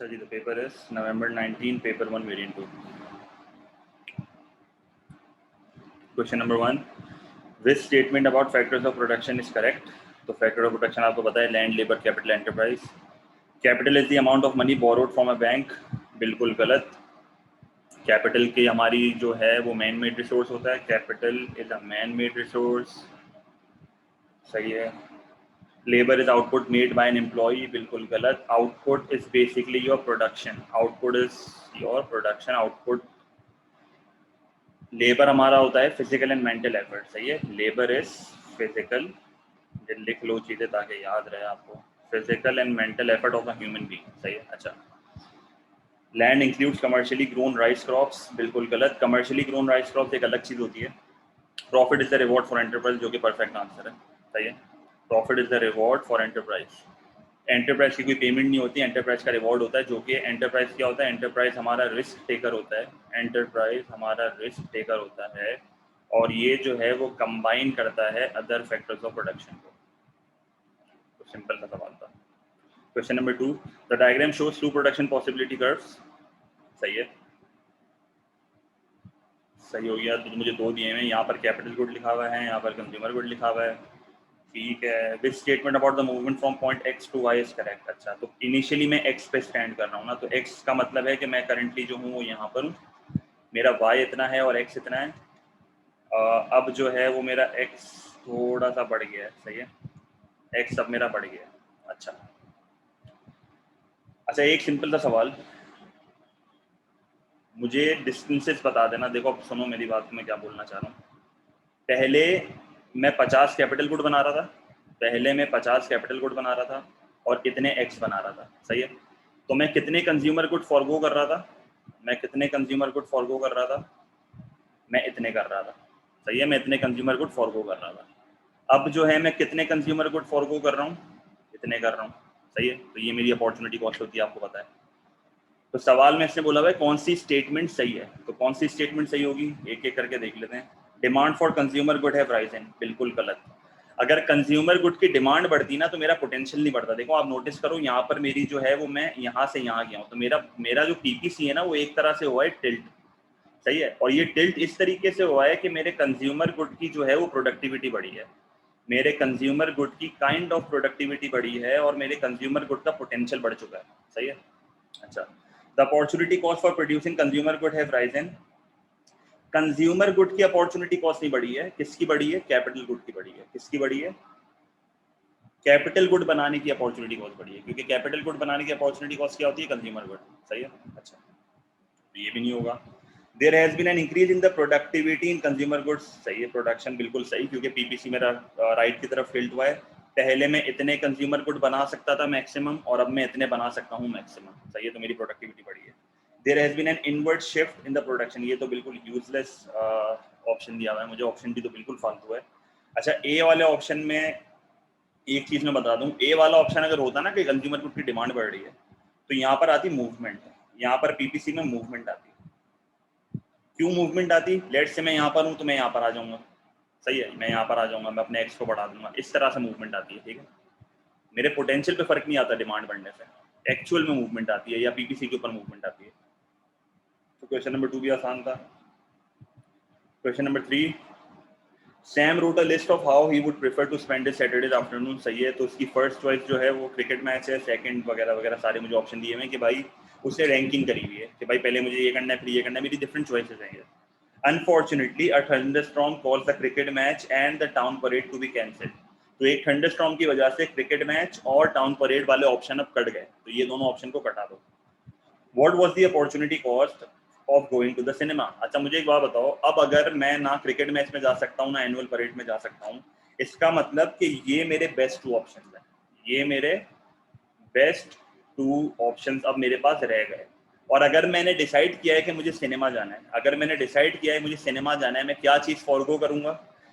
अच्छा जी, the paper is November 19, paper 1, variant 2. Question number 1. Which statement about factors of production is correct? तो factor of production आपको पता है land, labor, capital, enterprise. Capital is the amount of money borrowed from a bank. बिल्कुल गलत. Capital की हमारी जो है वो man made resource होता है. Capital is a man made resource. सही है. Labor is output made by an employee. बिल्कुल गलत. Output is basically your production. Output is your production. Output. Labour हमारा होता है फिजिकल एंड मेंटल एफर्ट. सही है. Labour is physical. लिख लो चीजें ताकि याद रहे आपको. Physical and mental effort of a human being. सही है. अच्छा. Land includes commercially grown rice crops. बिल्कुल गलत. कमर्शियली ग्रोन राइस क्रॉप्स एक अलग चीज होती है. Profit is the reward for enterprise, जो कि परफेक्ट आंसर है. सही है. Profit is the reward for enterprise. Enterprise की कोई पेमेंट नहीं होती. एंटरप्राइज का रिवॉर्ड होता है, जो कि एंटरप्राइज क्या होता है. एंटरप्राइज हमारा रिस्क टेकर होता है. एंटरप्राइज हमारा रिस्क टेकर होता है और ये जो है वो कंबाइन करता है अदर फैक्टर्स ऑफ प्रोडक्शन को. तो सिंपल सा सवाल था. Question number 2. The diagram shows two production possibility curves. सही है. सही हो गया. तो मुझे दो दिए हैं. यहाँ पर कैपिटल गुड लिखा हुआ है, यहाँ पर कंज्यूमर गुड लिखा हुआ है. ठीक है. Which statement about the movement from point X to Y is correct. अच्छा, तो इनिशियली मैं एक्स पे स्टैंड कर रहा हूँ ना, तो एक्स का मतलब है कि मैं करंटली जो हूँ वो यहाँ पर हूँ. मेरा वाई इतना है और एक्स इतना है. अब जो है वो मेरा एक्स थोड़ा सा बढ़ गया है. सही है. एक्स अब मेरा बढ़ गया है. अच्छा. अच्छा, एक सिंपल सा सवाल. मुझे डिस्टेंसेस बता देना. देखो अब सुनो मेरी बात, मैं क्या बोलना चाह रहा हूँ. पहले मैं 50 कैपिटल गुड बना रहा था. पहले मैं 50 कैपिटल गुड बना रहा था और कितने एक्स बना रहा था. सही है. तो मैं कितने कंज्यूमर गुड फॉरगो कर रहा था. मैं कितने कंज्यूमर गुड फॉरगो कर रहा था. मैं इतने कर रहा था. सही है. मैं इतने कंज्यूमर गुड फॉरगो कर रहा था. अब जो है मैं कितने कंज्यूमर गुड फॉरगो कर रहा हूँ. इतने कर रहा हूँ. सही है. तो ये मेरी अपॉर्चुनिटी कॉस्ट होती है, आपको पता है. तो सवाल में इसने बोला भाई कौन सी स्टेटमेंट सही है. तो कौन सी स्टेटमेंट सही होगी, एक एक करके देख लेते हैं. Demand for consumer good have Ryzen. बिल्कुल गलत. अगर कंज्यूमर गुड की डिमांड बढ़ती ना तो मेरा पोटेंशियल नहीं बढ़ता. देखो आप नोटिस करो, यहाँ पर मेरी जो है वो मैं यहाँ से यहाँ गया हूँ, तो मेरा जो पीपीसी है ना वो एक तरह से हुआ है टिल्ट. सही है. और ये टिल्ट इस तरीके से हुआ है कि मेरे कंज्यूमर गुड की जो है वो प्रोडक्टिविटी बढ़ी है. मेरे कंज्यूमर गुड की काइंड ऑफ प्रोडक्टिविटी बढ़ी है और मेरे कंज्यूमर गुड का पोटेंशियल बढ़ चुका है. सही है. अच्छा. The opportunity cost for producing consumer good have Ryzen. Consumer good की अपॉर्चुनिटी कॉस्ट नहीं बढ़ी है. किसकी बढ़ी है. कैपिटल गुड की बढ़ी है. किसकी बढ़ी है. कैपिटल गुड बनाने की अपॉर्चुनिटी कॉस्ट बढ़ी है, क्योंकि कैपिटल गुड बनाने की अपॉर्चुनिटी कॉस्ट क्या होती है. Consumer good. सही है. अच्छा, तो ये भी नहीं होगा. There has been an increase in the productivity in consumer goods. सही है. प्रोडक्शन बिल्कुल सही, क्योंकि पीपीसी मेरा राइट की तरफ फिल्ट हुआ है. पहले मैं इतने कंज्यूमर गुड बना सकता था मैक्सिमम, और अब मैं इतने बना सकता हूँ मैक्सिमम. सही है. तो मेरी प्रोडक्टिविटी बढ़ी है. There has been an inward shift in the production. ये तो बिल्कुल यूजलेस ऑप्शन दिया हुआ है मुझे. ऑप्शन भी तो बिल्कुल फालतू है. अच्छा, ए वाले ऑप्शन में एक चीज मैं बता दूं. ए वाला ऑप्शन अगर होता ना कि कंज्यूमर गुड की डिमांड बढ़ रही है, तो यहाँ पर आती मूवमेंट. यहाँ पर पीपीसी में मूवमेंट आती. क्यों मूवमेंट आती. लेट से मैं यहाँ पर हूँ तो मैं यहाँ पर आ जाऊंगा. सही है. मैं यहाँ पर आ जाऊंगा, मैं अपने एक्स को बढ़ा दूंगा. इस तरह से मूवमेंट आती है. ठीक है. मेरे पोटेंशियल पे फर्क नहीं आता डिमांड बढ़ने से. एक्चुअल में मूवमेंट आती है या पीपीसी के ऊपर मूवमेंट आती है. तो क्वेश्चन नंबर 2 भी आसान था. Question number 3. Sam wrote a list of how he would prefer to spend his Saturday afternoon. सही है. तो उसकी फर्स्ट चॉइस जो है वो क्रिकेट मैच है. सेकंड वगैरह वगैरह सारे मुझे ऑप्शन दिए हुए हैं कि भाई उससे रैंकिंग करी हुई है कि भाई पहले मुझे ये करना है फिर ये करना है. मेरी डिफरेंट चॉइसेस हैं. Unfortunately, a thunderstorm caused the cricket match and the town parade to be cancelled. तो एक थंडरस्टॉर्म की वजह से क्रिकेट मैच और टाउन परेड वाले ऑप्शन अब कट गए. तो ये दोनों ऑप्शन को कटा दो. What was the opportunity cost of going to the cinema? अच्छा, मुझे एक बात बताओ. अब अगर मैं ना क्रिकेट मैच में जा सकता हूँ ना एनुअल परेड में जा सकता हूँ, इसका मतलब कि ये मेरे बेस्ट 2 ऑप्शन हैं. ये मेरे बेस्ट 2 ऑप्शंस अब मेरे पास रह गए. और अगर मैंने डिसाइड किया है कि मुझे सिनेमा जाना है, अगर मैंने डिसाइड किया है मुझे सिनेमा जाना है, मैं क्या चीज़ फॉरगो करूंगा.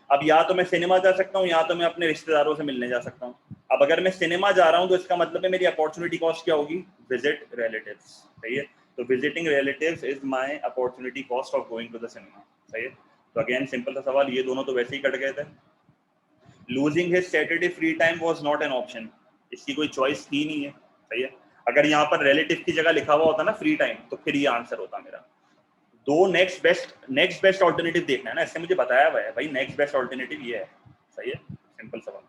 अब या तो मैं सिनेमा जा सकता हूँ या तो मैं अपने रिश्तेदारों से मिलने जा सकता हूँ. अब अगर मैं सिनेमा जा रहा हूँ तो इसका मतलब है मेरी अपॉर्चुनिटी कॉस्ट क्या होगी. Visit relatives. सही है. तो visiting relatives is my opportunity cost of going to the cinema. सही है. तो अगेन सिंपल सा सवाल. ये दोनों तो वैसे ही कट गए थे. Losing his Saturday free time was not an option. इसकी कोई चॉइस थी नहीं है. सही है. अगर यहाँ पर रिलेटिव की जगह लिखा हुआ होता ना फ्री टाइम, तो फिर ये आंसर होता मेरा। दो नेक्स्ट बेस्ट ऑल्टरनेटिव देखना है ना, इससे मुझे बताया हुआ है भाई नेक्स्ट बेस्ट ऑल्टरनेटिव ये है। सही है, सिंपल सवाल।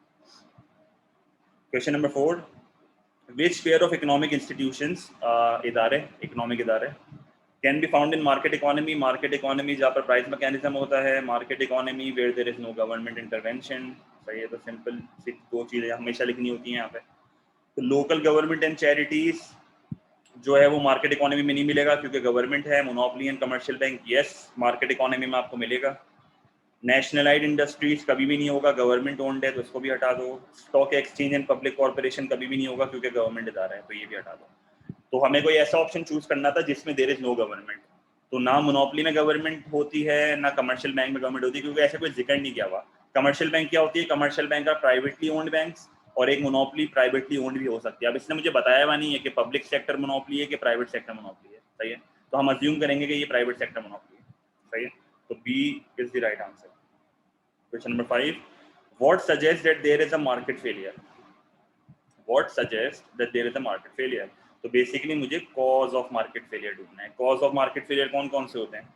Question number 4, which pair of economic institutions, इदारे, इकोनॉमिक इदारे can be found in market economy. Market economy जहाँ पर प्राइस मैकेनिज्म होता है, market economy where there is no government intervention. सही है, तो सिंपल दो चीज़ें हमेशा लिखनी होती हैं यहाँ पे। तो लोकल गवर्नमेंट एंड चैरिटीज जो है वो मार्केट इकोनॉमी में नहीं मिलेगा क्योंकि गवर्नमेंट है। Monopoly and commercial bank, yes, market economy में आपको मिलेगा। नेशनलाइज्ड इंडस्ट्रीज कभी भी नहीं होगा, गवर्नमेंट ओन्ड है तो इसको भी हटा दो। Stock exchange and public corporation कभी भी नहीं होगा क्योंकि गवर्नमेंट इदारा है, तो ये भी हटा दो। तो हमें कोई ऐसा ऑप्शन चूज करना था जिसमें देयर इज नो गवर्नमेंट। तो ना मोनोपोली में गवर्नमेंट होती है, ना कमर्शियल बैंक में गवर्नमेंट होती है, क्योंकि ऐसा कोई जिक्र नहीं किया हुआ। कमर्शियल बैंक क्या होती है? Commercial bank are privately owned banks, और एक मोनोपोली प्राइवेटली ओन्ड भी हो सकती है। अब इसने मुझे बताया हुआ नहीं है कि पब्लिक सेक्टर मोनोपोली है कि प्राइवेट सेक्टर मोनोपोली है। सही है, तो हम अज्यूम करेंगे कि ये प्राइवेट सेक्टर मोनोपोली है। सही है, तो B is the right answer. Question number 5, what suggest that there is a market failure. What suggest that there is a market failure. तो बेसिकली मुझे कॉज ऑफ मार्केट फेलियर ढूंढना है। Cause of market failure कौन कौन से होते हैं?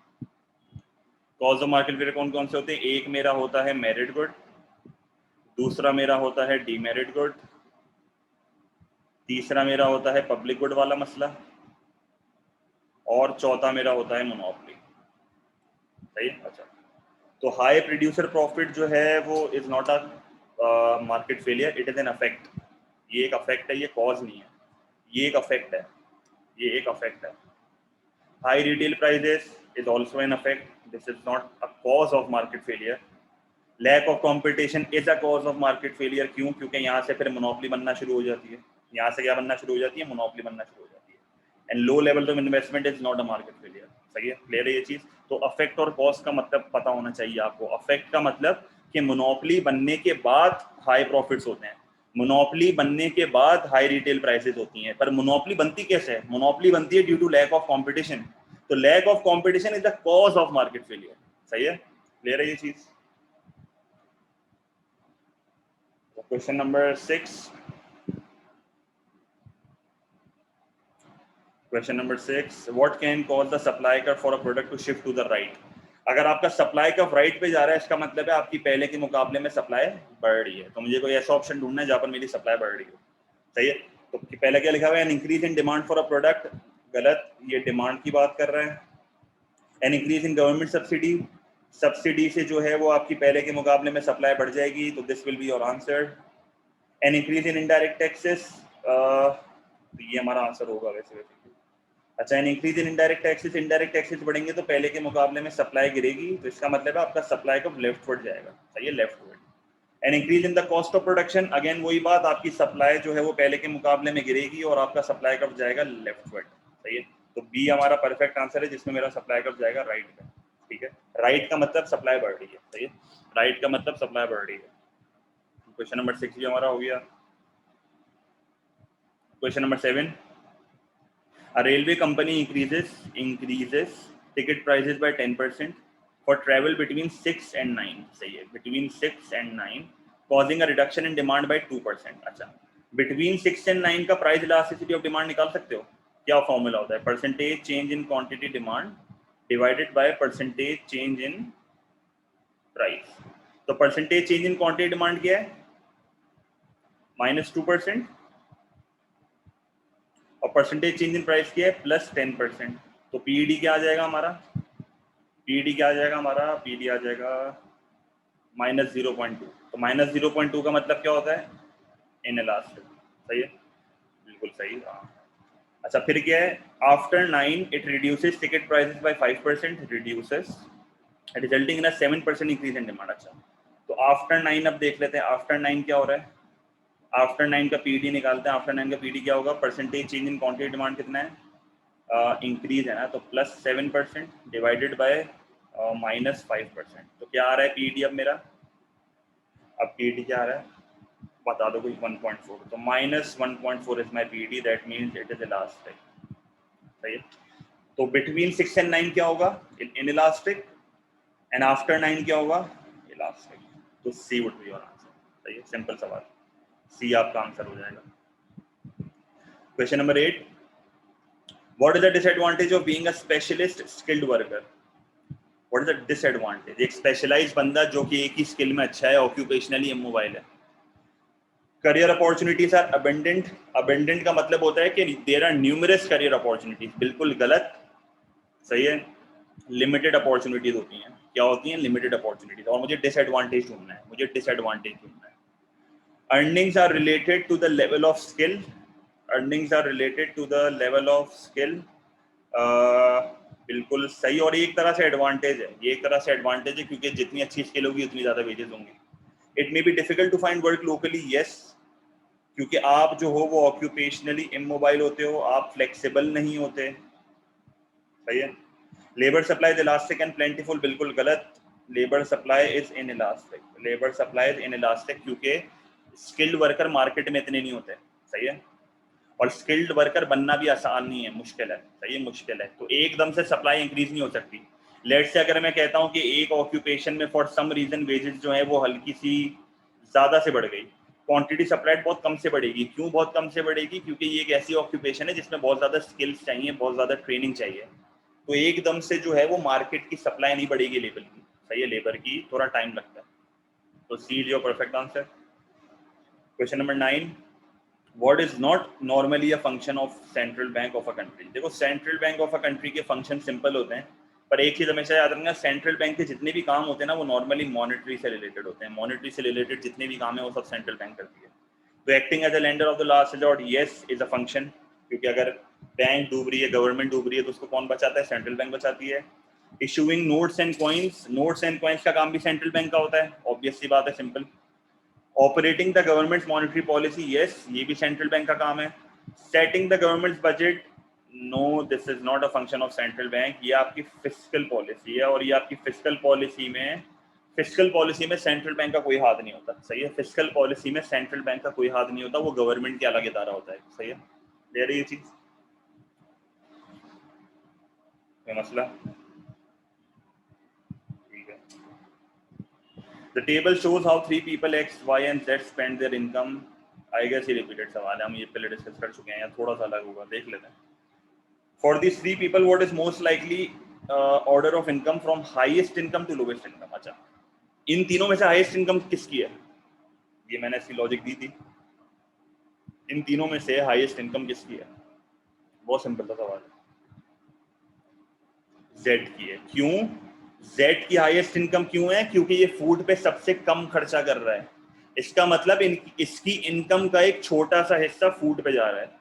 Cause of market failure कौन कौन से होते हैं? एक मेरा होता है मेरिट गुड, दूसरा मेरा होता है डीमेरिट गुड, तीसरा मेरा होता है पब्लिक गुड वाला मसला, और चौथा मेरा होता है मोनोपोली। सही है, अच्छा। तो हाई प्रोड्यूसर प्रॉफिट जो है वो is not a market failure, it is an affect. ये एक अफेक्ट है, ये कॉज नहीं है, ये एक अफेक्ट है, ये एक अफेक्ट है। High retail prices is also an affect, this is not a cause of market failure. Lack of competition is a cause of market failure. क्यों? क्योंकि यहाँ से फिर मोनोपोली बनना शुरू हो जाती है। यहाँ से क्या बनना शुरू हो जाती है? मोनोपोली बनना शुरू हो जाती है। And low level of investment is not a market failure. सही है, क्लियर है ये चीज। तो अफेक्ट और कॉज का मतलब पता होना चाहिए आपको। अफेक्ट का मतलब कि मोनोपोली बनने के बाद हाई प्रॉफिट्स होते हैं, मोनोपोली बनने के बाद हाई रिटेल प्राइसेस होती हैं। पर मोनोपोली बनती कैसे है? मोनोपोली बनती है due to lack of competition. तो lack of competition is the cause of market failure. सही है, क्लियर है ये चीज। Question number 6, question number 6, what can cause the supply curve for a product to shift to the right. अगर आपका supply curve right पे जा रहा है, इसका मतलब है आपकी पहले के मुकाबले में सप्लाई बढ़ रही है। तो मुझे कोई ऐसा ऑप्शन ढूंढना है जहां पर मेरी सप्लाई बढ़ रही हो। सही है, तो पहले क्या लिखा हुआ है? N increase in demand for a product, गलत, ये डिमांड की बात कर रहा है। N increase in government subsidy, subsidy से जो है वो आपकी पहले के मुकाबले में सप्लाई बढ़ जाएगी, तो this will be your answer. N increase in indirect taxes, ये हमारा आंसर होगा वैसे। अच्छा, N increase in indirect taxes, indirect taxes बढ़ेंगे तो पहले के मुकाबले में सप्लाई गिरेगी, तो इसका मतलब है आपका सप्लाई का लेफ्टवर्ड जाएगा। सही है, leftward. N increase in the cost of production, again वही बात, आपकी सप्लाई जो है वो पहले के मुकाबले में गिरेगी और आपका सप्लाई कब जाएगा? लेफ्टवर्ड। सही है, तो बी हमारा परफेक्ट आंसर है जिसमें मेरा सप्लाई कब जाएगा? राइट में। ठीक है, राइट का मतलब सप्लाई बढ़ रही है। सही है, राइट का मतलब सप्लाई बढ़ रही है। क्वेश्चन नंबर 6 भी हमारा हो गया। Question number 7, a railway company increases ticket prices by 10% for travel between 6 and 9. सही है, between 6 and 9 causing a reduction in demand by 2%. अच्छा, between 6 and 9 का प्राइस इलास्टिसिटी ऑफ डिमांड निकाल सकते हो? क्या फॉर्मूला होता है? Percentage change in quantity demand divided by percentage change in price. तो percentage change in quantity demand क्या है? -2%, और परसेंटेज चेंज इन प्राइस क्या है? +10%। तो पीईडी क्या आ जाएगा हमारा? पीडी क्या आ जाएगा हमारा? पीडी आ जाएगा -0.2। तो -0.2 का मतलब क्या होता है? इनइलास्टिक। सही है, बिल्कुल सही। हाँ, अच्छा, फिर क्या है? After 9 it reduces ticket prices by 5%, reduces resulting in a 7% increase in demand. अच्छा, तो आफ्टर 9 अब देख लेते हैं आफ्टर 9 क्या हो रहा है। आफ्टर 9 का पीडी निकालते हैं। आफ्टर 9 का पीडी क्या होगा? Percentage change in quantity demand कितना है? इंक्रीज है ना, तो +7% डिवाइडेड बाय -5%। तो क्या आ रहा है पीडी अब मेरा? अब पीडी क्या आ रहा है बता दो कोई? 1.4। तो -1.4 is my PD, that means it is elastic. सही है, तो बिटवीन 6 एंड 9 क्या होगा? इन इलास्टिक, एंड आफ्टर 9 क्या होगा? इलास्टिक। तो C would be your answer. सही है, सिंपल सवाल, सी आपका आंसर हो जाएगा। Question number 8, what is the disadvantage of being a specialist skilled worker? What is the disadvantage? एक स्पेशलाइज्ड बंदा जो कि एक ही स्किल में अच्छा है, ऑक्यूपेशनली इमोबाइल है। Career opportunities are abundant. Abundant का मतलब होता है कि there are numerous career opportunities. बिल्कुल गलत, सही है, लिमिटेड अपॉर्चुनिटीज होती हैं। क्या होती हैं? Limited opportunities. और मुझे डिसएडवांटेज ढूंढना है, मुझे डिसएडवांटेज ढूंढना है। Earnings are related to the level of skill. Earnings are related to the level of skill, बिल्कुल सही। और ये एक तरह से एडवांटेज है, ये एक तरह से एडवांटेज है, क्योंकि जितनी अच्छी स्किल होगी उतनी ज्यादा वेजेस होंगे। It may be difficult to find work locally, yes, क्योंकि आप जो हो वो ऑक्यूपेशनली इमोबाइल होते हो, आप फ्लेक्सिबल नहीं होते, सही है। Labour supply is elastic and plentiful, बिल्कुल गलत। Labour supply is in elastic, labour supply is in elastic, क्योंकि स्किल्ड वर्कर मार्केट में इतने नहीं होते, सही है। और स्किल्ड वर्कर बनना भी आसान नहीं है, मुश्किल है, सही है, मुश्किल है। तो एकदम से सप्लाई इंक्रीज नहीं हो सकती। लेट से अगर मैं कहता हूं कि एक ऑक्यूपेशन में फॉर सम रीजन वेजेस जो है वो हल्की सी ज्यादा से बढ़ गई, क्वांटिटी सप्लाइड बहुत कम से बढ़ेगी। क्यों बहुत कम से बढ़ेगी? क्योंकि ये एक ऐसी ऑक्यूपेशन है जिसमें बहुत ज्यादा स्किल्स चाहिए, बहुत ज्यादा ट्रेनिंग चाहिए। तो एकदम से जो है वो मार्केट की सप्लाई नहीं बढ़ेगी लेबर की, सही है, लेबर की थोड़ा टाइम लगता है। तो C is your perfect answer. Question number 9, what is not normally a function of central bank of a country? देखो, central bank of a country के फंक्शन सिंपल होते हैं, पर एक चीज हमेशा याद रखना, सेंट्रल बैंक के जितने भी काम होते हैं ना वो नॉर्मली मॉनेटरी से रिलेटेड होते हैं। मॉनेटरी से रिलेटेड जितने भी काम है वो सब सेंट्रल बैंक करती है। तो acting as a lender of the last resort, yes, is a function, क्योंकि अगर बैंक डूब रही है, गवर्नमेंट डूब रही है, तो उसको कौन बचाता है? सेंट्रल बैंक बचाती है। Issuing notes and coins, notes and coins का काम भी सेंट्रल बैंक का होता है, ऑब्वियस सी बात है, simple. Operating the government monetary policy, yes, ये भी सेंट्रल बैंक का काम है। Setting the government budget, no, this is not a function of central bank, ये आपकी फिस्कल पॉलिसी है। और ये आपकी फिस्कल पॉलिसी में सेंट्रल बैंक का कोई हाथ नहीं होता, सही है। फिस्कल पॉलिसी में सेंट्रल बैंक का कोई हाथ नहीं होता, वो गवर्नमेंट के अलग इदारा होता है, सही है। क्लियर है ये चीज? कोई मसला? ठीक है। The table shows how 3 people X, Y and Z spend their income. I guess ये repeated सवाल है, हम ये पहले डिस्कस कर चुके हैं, या थोड़ा सा अलग होगा, देख लेते हैं। For these 3 people, what is most likely order of income from highest income to lowest income? अच्छा, इन तीनों में से हाईएस्ट इनकम किसकी है? ये मैंने इसकी लॉजिक दी थी। इन तीनों में से हाईएस्ट इनकम किसकी है? बहुत सिंपल सा सवाल है, जेड की है। क्यों जेड की हाईएस्ट इनकम क्यों है? क्योंकि ये फूड पे सबसे कम खर्चा कर रहा है। इसका मतलब इसकी इनकम का एक छोटा सा हिस्सा फूड पे जा रहा है।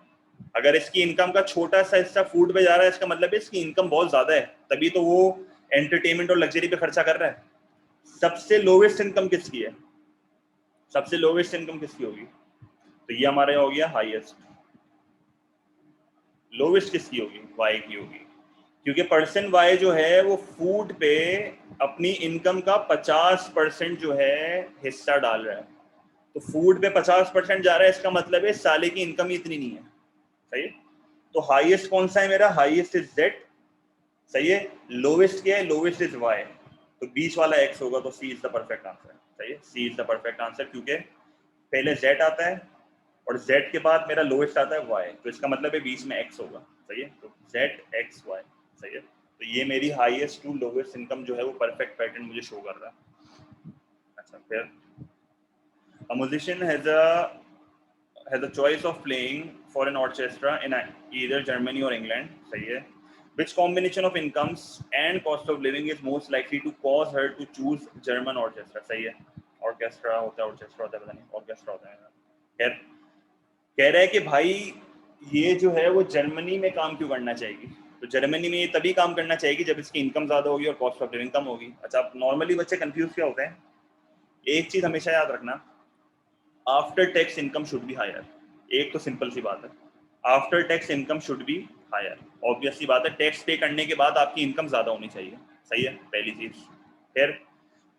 अगर इसकी इनकम का छोटा सा हिस्सा फूड पे जा रहा है, इसका मतलब है इसकी इनकम बहुत ज्यादा है, तभी तो वो एंटरटेनमेंट और लग्जरी पे खर्चा कर रहा है। सबसे लोवेस्ट इनकम किसकी है? सबसे लोवेस्ट इनकम किसकी होगी? तो ये हमारा हो गया हाईएस्ट। लोवेस्ट किसकी होगी? वाई की होगी, क्योंकि पर्सन वाई जो है वो फूड पे अपनी इनकम का 50% जो है हिस्सा डाल रहा है। तो फूड पे 50% जा रहा है, इसका मतलब है साले की इनकम ही इतनी नहीं है, सही है। तो हाईएस्ट कौन सा है मेरा? हाईएस्ट इज जेड, सही है। लोवेस्ट क्या है? लोवेस्ट इज वाई, तो बीच वाला एक्स होगा, तो C is the perfect answer, सही है, सी इज द परफेक्ट आंसर, क्योंकि पहले जेड आता है और जेड के बाद मेरा लोवेस्ट आता है वाई, तो इसका मतलब है बीच में एक्स होगा, सही है। तो जेड एक्स वाई, सही है। तो ये मेरी हाईएस्ट टू लोवेस्ट इनकम जो है वो परफेक्ट पैटर्न मुझे शो कर रहा है। अच्छा, फिर a musician has a choice of playing for an orchestra in either Germany or England, सही है। Which combination of incomes and cost of living is most likely to cause her to choose German orchestra? सही है, orchestra होता है, orchestra होता है, पता नहीं, orchestra होता है। खैर, कह रहा है कि भाई ये जो है वो जर्मनी में काम क्यों करना चाहेगी? तो जर्मनी में ये तभी काम करना चाहेगी जब इसकी इनकम ज्यादा होगी और कॉस्ट ऑफ लिविंग कम होगी। अच्छा, नॉर्मली बच्चे कंफ्यूज क्या होते हैं? एक चीज हमेशा याद रखना, after tax income should be higher. एक तो सिंपल सी बात है, after tax income should be higher, obvious सी बात है। टैक्स पे करने के बाद आपकी इनकम ज्यादा होनी चाहिए, सही है, पहली चीज। फिर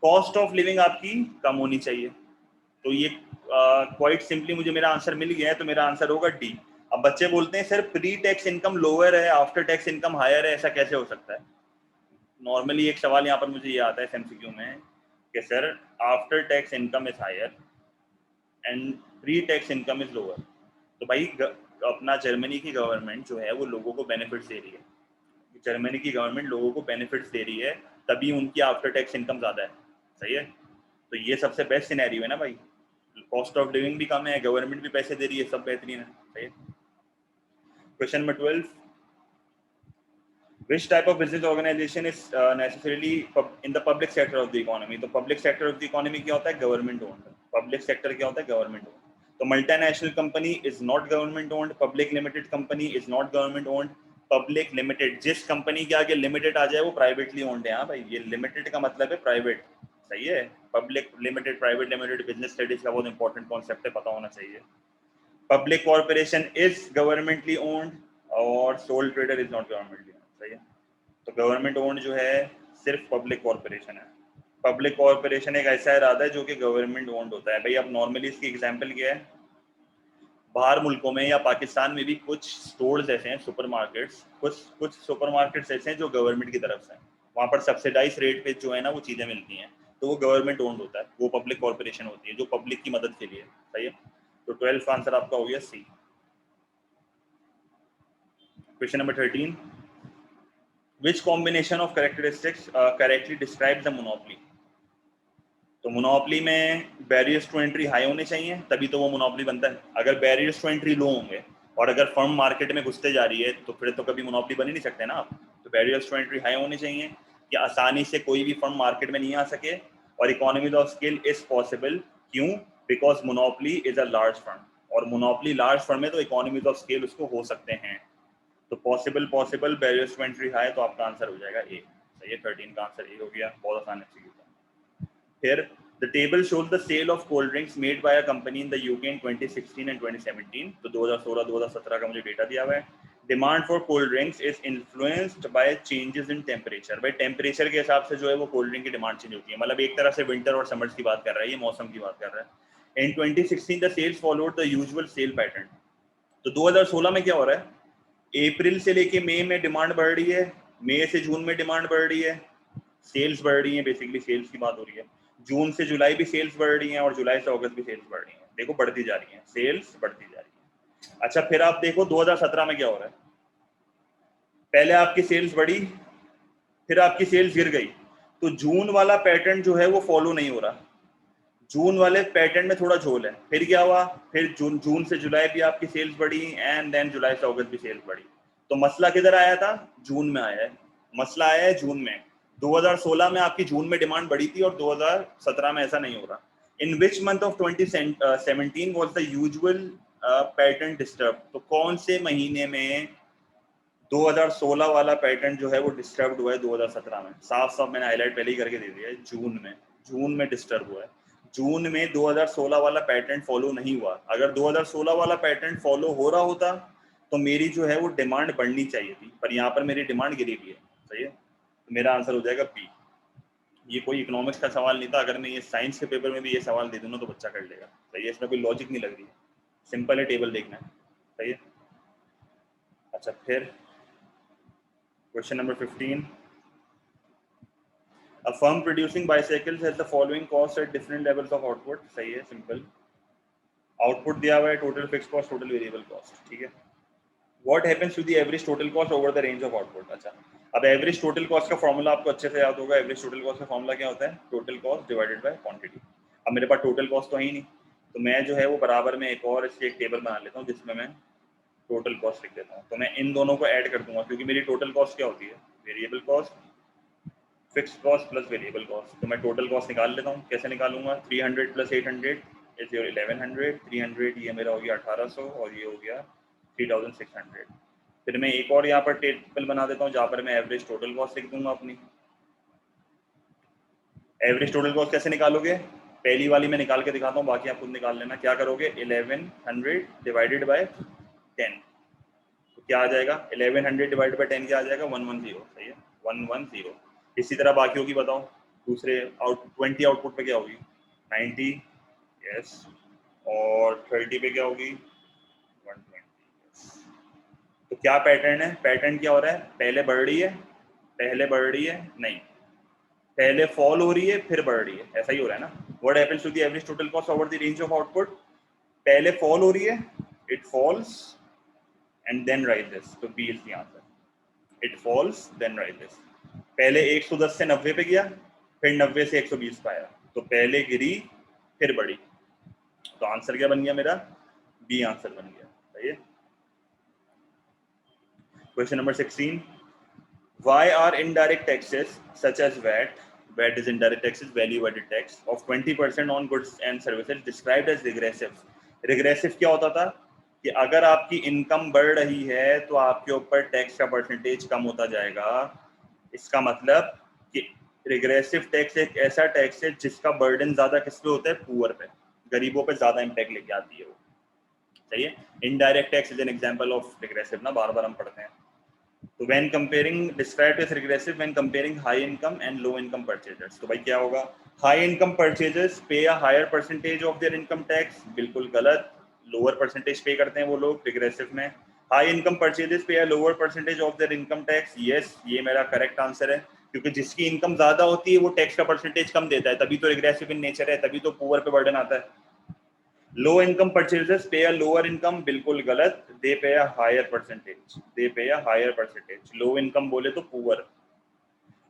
कॉस्ट ऑफ लिविंग आपकी कम होनी चाहिए। तो ये क्वाइट सिंपली मुझे मेरा आंसर मिल गया है, तो मेरा आंसर होगा डी। अब बच्चे बोलते हैं sir pre tax income lower है, आफ्टर टैक्स इनकम हायर है, ऐसा कैसे हो सकता है? नॉर्मली एक सवाल यहाँ पर मुझे ये आता है एमसीक्यू में कि sir after tax income is higher and pre tax income is lower. तो भाई अपना जर्मनी की गवर्नमेंट जो है वो लोगों को बेनिफिट्स दे रही है, जर्मनी की गवर्नमेंट लोगों को बेनिफिट्स दे रही है, तभी उनकी आफ्टर टैक्स इनकम ज़्यादा है। सही है, तो ये सबसे बेस्ट सिनेरियो है ना भाई, कॉस्ट ऑफ लिविंग भी कम है, गवर्नमेंट भी पैसे दे रही है, सब बेहतरीन है। सही है। Question number 12, which type of business organization is necessarily in the public sector of the economy? तो public sector of the economy क्या होता है? Government owned. पब्लिक सेक्टर क्या होता है? Government owned. तो multinational company is not government owned, public limited company is not government owned. Public limited, जिस company के आगे लिमिटेड आ जाए वो प्राइवेटली ओन्ड है। हाँ भाई, ये लिमिटेड का मतलब है प्राइवेट। सही है, public limited, private limited, business studies का बहुत इंपॉर्टेंट कॉन्सेप्ट है, पता होना चाहिए। Public corporation is governmentally owned और sole trader is not governmentally owned. सही है, तो गवर्नमेंट ओन्ड जो है सिर्फ पब्लिक कॉर्पोरेशन है। पब्लिक कॉर्पोरेशन एक ऐसा इरादा है जो कि गवर्नमेंट ओन्ड होता है। भाई अब नॉर्मली इसकी एग्जांपल क्या है, बाहर मुल्कों में या पाकिस्तान में भी कुछ स्टोर्स ऐसे हैं, सुपरमार्केट्स, कुछ सुपरमार्केट्स ऐसे हैं जो गवर्नमेंट की तरफ से हैं, वहाँ पर सब्सिडाइज रेट पे जो है ना वो चीज़ें मिलती हैं, तो वो गवर्नमेंट ओन्ड होता है, वो पब्लिक कॉर्पोरेशन होती है जो पब्लिक की मदद के लिए। सही है, तो 12 का आंसर आपका हो गया C. Question number 13, which combination of characteristics correctly describes the monopoly? तो मोनोपोली में बैरियर्स टू एंट्री हाई होने चाहिए, तभी तो वो मोनोपोली बनता है। अगर बैरियर्स टू एंट्री लो होंगे और अगर फर्म मार्केट में घुसते जा रही है तो फिर तो कभी मोनोपोली बन ही नहीं सकते ना आप। तो बैरियर्स टू एंट्री हाई होने चाहिए कि आसानी से कोई भी फर्म मार्केट में नहीं आ सके, और economy of scale is possible. क्यों? Because monopoly is a large firm, और मोनोपोली लार्ज फर्म है तो इकोनॉमी ऑफ स्केल उसको हो सकते हैं। तो possible barriers to entry high, तो आपका आंसर हो जाएगा ए। सही है, 13 का आंसर ए हो गया, बहुत आसान है। फिर the table shows the sale of cold drinks made by a company in the UK in 2016 and 2017। तो 2016-2017 का मुझे डेटा दिया हुआ है। Demand for cold drinks is influenced by changes in temperature. भाई टेम्परेचर के हिसाब से जो है वो कोल्ड ड्रिंक की डिमांड चेंज होती है, मतलब एक तरह से विंटर और समर्स की बात कर रहा है, ये मौसम की बात कर रहा है। In 2016 the sales followed the usual sale pattern. तो 2016 में क्या हो रहा है, अप्रैल से लेके मई में डिमांड बढ़ रही है, मई से जून में डिमांड बढ़ रही है, सेल्स बढ़ रही है, बेसिकली सेल्स की बात हो रही है। जून से जुलाई भी सेल्स बढ़ रही हैं और जुलाई से अगस्त भी सेल्स बढ़ रही हैं। देखो बढ़ती जा रही हैं, सेल्स बढ़ती जा रही है। अच्छा, फिर आप देखो 2017 में क्या हो रहा है, पहले आपकी सेल्स बढ़ी, फिर आपकी सेल्स गिर गई। तो जून वाला पैटर्न जो है वो फॉलो नहीं हो रहा, जून वाले पैटर्न में थोड़ा झोल है। फिर क्या हुआ, फिर जून से जुलाई भी आपकी सेल्स बढ़ी एंड देन जुलाई से अगस्त भी सेल्स बढ़ी। तो मसला किधर आया था? जून में आया है, मसला आया है जून में। 2016 में आपकी जून में डिमांड बढ़ी थी और 2017 में ऐसा नहीं हो रहा। In which month of 2017 was the usual pattern disturb? तो कौन से महीने में 2016 वाला पैटर्न जो है वो डिस्टर्ब हुआ है 2017 में? साफ साफ मैंने हाईलाइट पहले ही करके दे दिया है, जून में डिस्टर्ब हुआ है। जून में 2016 वाला पैटर्न फॉलो नहीं हुआ। अगर 2016 वाला पैटर्न फॉलो हो रहा होता तो मेरी जो है वो डिमांड बढ़नी चाहिए थी, पर यहाँ पर मेरी डिमांड गिरी हुई है। सही है, तो मेरा आंसर हो जाएगा बी। ये कोई इकोनॉमिक्स का सवाल नहीं था, अगर मैं ये साइंस के पेपर में भी ये सवाल दे दूँ ना तो बच्चा कर लेगा। सही है, इसमें कोई लॉजिक नहीं लग रही है, सिंपल है, टेबल देखना है। सही है। अच्छा, फिर question number 15, A firm producing bicycles has the following costs at different levels of output। सही है, सिंपल। आउटपुट दिया हुआ है, total fix cost, total variable cost. ठीक है। What happens to the average total cost over the range of output? अच्छा, अब average total cost का फॉर्मूला आपको अच्छे से याद होगा। एवरेज टोटल कॉस्ट का फॉर्मूला क्या होता है? Total cost divided by quantity. अब मेरे पास टोटल कॉस्ट तो है ही नहीं, तो मैं जो है वो बराबर में एक और इसकी एक टेबल बना लेता हूँ जिसमें मैं टोटल कॉस्ट लिख देता हूँ। तो मैं इन दोनों को ऐड कर दूंगा, क्योंकि मेरी टोटल कॉस्ट क्या होती है? Variable cost, fix cost plus variable cost. तो मैं टोटल कॉस्ट निकाल लेता हूँ। कैसे निकालूंगा? 300 प्लस 800 इज योर 1100। 300 ये मेरा हो गया 1800 और ये हो गया 3600। फिर मैं एक और यहाँ पर टेबल बना देता हूँ जहाँ पर मैं एवरेज टोटल कॉस्ट लिख दूंगा अपनी। एवरेज टोटल कॉस्ट कैसे निकालोगे? पहली वाली मैं निकाल के दिखाता हूँ, बाकी आप खुद निकाल लेना। क्या करोगे? 1100 डिवाइडेड बाय 10, तो क्या आ जाएगा? 1100 डिवाइडेड बाय 10 क्या आ जाएगा? 110। सही है, 110। इसी तरह बाकियों की बताओ। दूसरे 20 आउटपुट पे क्या होगी? 90, यस। और 30 पे क्या होगी? 120। तो क्या पैटर्न है? पैटर्न क्या हो रहा है? पहले बढ़ रही है, पहले बढ़ रही है, नहीं, पहले फॉल हो रही है फिर बढ़ रही है, ऐसा ही हो रहा है ना। What happens to the average total cost over the range of output? पहले फॉल हो रही है, it falls and then write this. तो B is the answer. It falls, then write this. पहले 110 से 90 पे गया, फिर 90 से 120 पे आया, तो पहले गिरी फिर बढ़ी, तो आंसर क्या बन गया मेरा? B आंसर बन गया. सही है. Question number 16. Why are indirect taxes such as VAT, VAT is indirect taxes, value added tax of 20% on goods and services described as regressive? Regressive क्या होता था कि अगर आपकी इनकम बढ़ रही है तो आपके ऊपर टैक्स का परसेंटेज कम होता जाएगा. इसका मतलब कि रिग्रेसिव टैक्स एक ऐसा टैक्स है जिसका बर्डन ज्यादा किस पे होता है? पुअर पे, गरीबों पे ज्यादा इम्पैक्ट लेके आती है वो. सही है. Indirect tax is an example of regressive ना, बार बार हम पढ़ते हैं. तो when comparing, described as regressive when comparing high income and low income purchasers. तो भाई क्या होगा? High income purchasers pay a higher percentage of their income tax. बिल्कुल गलत. Lower percentage pay करते हैं वो लोग regressive में. High income purchasers pay a lower percentage of their income tax. Yes, ये मेरा correct answer है, क्योंकि जिसकी इनकम ज्यादा होती है वो टैक्स का परसेंटेज कम देता है, तभी तो रिग्रेसिव इन नेचर है, तभी तो पुअर पे बर्डन आता है. लो इनकम परचेजर्स पे अ लोअर इनकम, बिल्कुल गलत. दे pay a higher percentage, they pay a higher percentage. Low income बोले तो पुअर.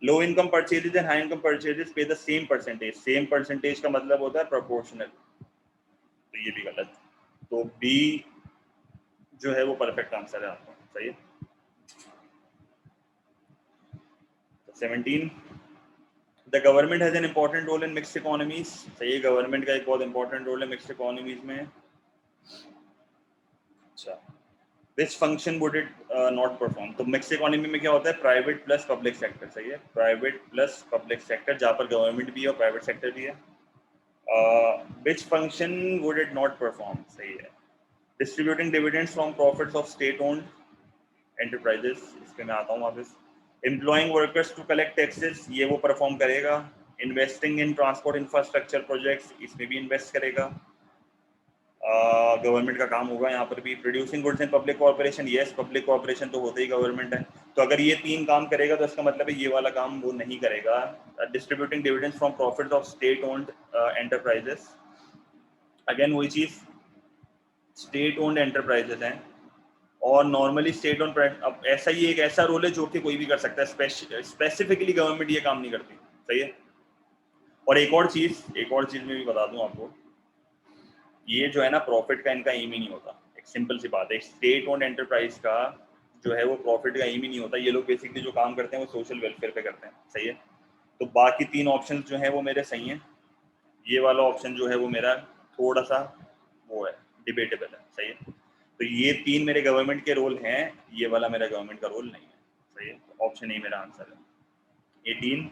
Low income purchases and high income purchases pay the same percentage. Same percentage का मतलब होता है प्रोपोर्शनल, तो ये भी गलत. तो बी जो है वो परफेक्ट आंसर है आपका. सही है. 17. The government has an important role in mixed economies. सही है, गवर्नमेंट का एक बहुत इंपॉर्टेंट रोल है मिक्स्ड इकोनॉमीज में. अच्छा, Which function would it not perform? तो मिक्स इकोनॉमी में क्या होता है? Private plus public sector. सही है, प्राइवेट प्लस पब्लिक सेक्टर, जहाँ पर गवर्नमेंट भी है और प्राइवेट सेक्टर भी है. Which function would it not perform? सही है. Distributing dividends from profits of state-owned enterprises, इस पे मैं आता हूँ वापस. Employing workers to collect taxes, ये वो परफॉर्म करेगा. Investing in transport infrastructure projects, इसमें भी इन्वेस्ट करेगा. गवर्नमेंट का काम होगा यहाँ पर भी. Producing goods in public corporation, yes, public corporation तो होते ही गवर्नमेंट है, तो अगर ये तीन काम करेगा तो इसका मतलब है ये वाला काम वो नहीं करेगा. Distributing dividends from profits of state owned enterprises, again वही चीज, स्टेट ओन्ड एंटरप्राइजेस हैं और नॉर्मली स्टेट ओन्ड. अब ऐसा ही एक ऐसा रोल है जो कि कोई भी कर सकता है, स्पेसिफिकली गवर्नमेंट ये काम नहीं करती. सही है. और एक और चीज में भी बता दूं आपको, ये जो है ना प्रॉफिट का इनका एम ही नहीं होता. एक सिंपल सी बात है, स्टेट ओन्ड एंटरप्राइज का जो है वो प्रॉफिट का एम ही नहीं होता. ये लोग बेसिकली जो काम करते हैं वो सोशल वेलफेयर पे करते हैं. सही है. तो बाकी तीन ऑप्शन जो है वो मेरे सही हैं. ये वाला ऑप्शन जो है वो मेरा थोड़ा सा वो है, डिबेटेबल है. सही है. तो ये तीन मेरे गवर्नमेंट के रोल हैं, ये वाला मेरा गवर्नमेंट का रोल नहीं है. सही है. ऑप्शन ए मेरा आंसर है. 18.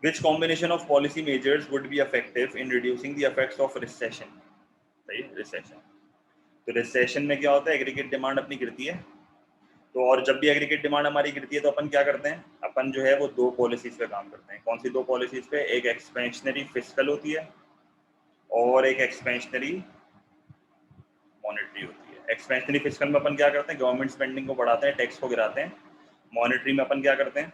Which combination of policy measures would be effective in reducing the effects of recession? सही है, रिसेशन. तो रिसेशन में क्या होता है? एग्रीगेट डिमांड अपनी गिरती है. तो और जब भी एग्रीगेट डिमांड हमारी गिरती है तो अपन क्या करते हैं? अपन जो है वो दो पॉलिसीज पे काम करते हैं. कौन सी दो पॉलिसीज पे? एक एक्सपेंशनरी फिस्कल होती है और एक एक्सपेंशनरी मॉनेटरी होती है. एक्सपेंशनरी फिस्कल में अपन क्या करते हैं? गवर्नमेंट स्पेंडिंग को बढ़ाते हैं, टैक्स को गिराते हैं. मॉनेटरी में अपन क्या करते हैं?